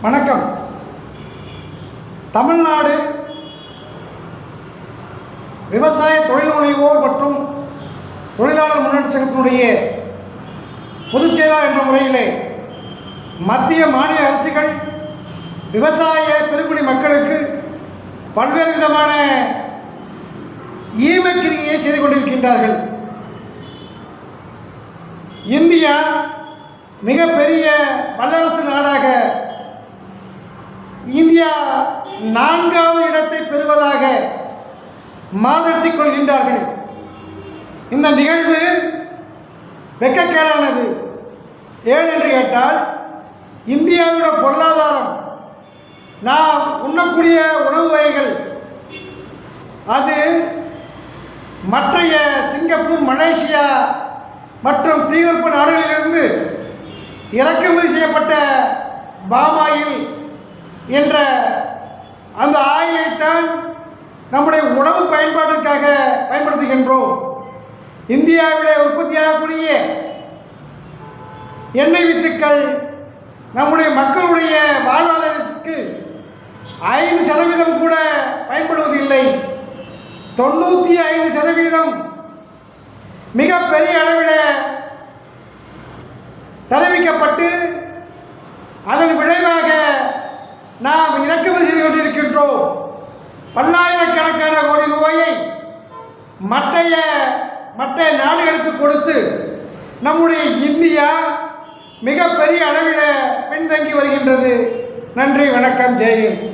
வணக்கம். தமிழ்நாடு விவசாய தொழில் முனைவோர் மற்றும் தொழிலாளர் முன்னேற்ற சங்கத்தினுடைய பொதுச் செயலாளர் என்ற முறையிலே மத்திய மாநில அரசுகள் விவசாய பெருங்குடி மக்களுக்கு பல்வேறு விதமான ஈமக்கிரியை செய்து கொண்டிருக்கின்றார்கள். இந்தியா மிகப்பெரிய வல்லரசு நாடாக இந்தியா 4வது இடத்தை பெறுவதாக மாதட்டிக் கொள்கின்றார்கள். இந்த நிகழ்வு வெட்கக்கேடானது. ஏன் என்று கேட்டால், இந்தியாவோட பொருளாதாரம், நாம் உண்ணக்கூடிய உணவு வகைகள், அது மற்றைய சிங்கப்பூர், மலேசியா மற்றும் தீவிரப்பு நாடுகளிலிருந்து இறக்குமதி செய்யப்பட்ட பாமாயில் என்ற அந்த ஆயிலைத்தான் நம்முடைய உணவு பயன்பாட்டிற்காக பயன்படுத்துகின்றோம். இந்தியாவிலே உற்பத்தியாகக்கூடிய எண்ணெய் வித்துக்கள் நம்முடைய மக்களுடைய வாழ்வாதாரத்திற்கு 5% கூட பயன்படுவதில்லை. 95% மிகப்பெரிய அளவில் தெரிவிக்கப்பட்டு அதன் விளைவாக நாம் இறக்குமதி செய்து கொண்டிருக்கின்றோம். பல்லாயிரக்கணக்கான கோடி ரூபாயை மற்ற நாடுகளுக்கு கொடுத்து நம்முடைய இந்தியா மிகப்பெரிய அளவில் பின்தங்கி வருகின்றது. நன்றி, வணக்கம், ஜெயஹிந்த்.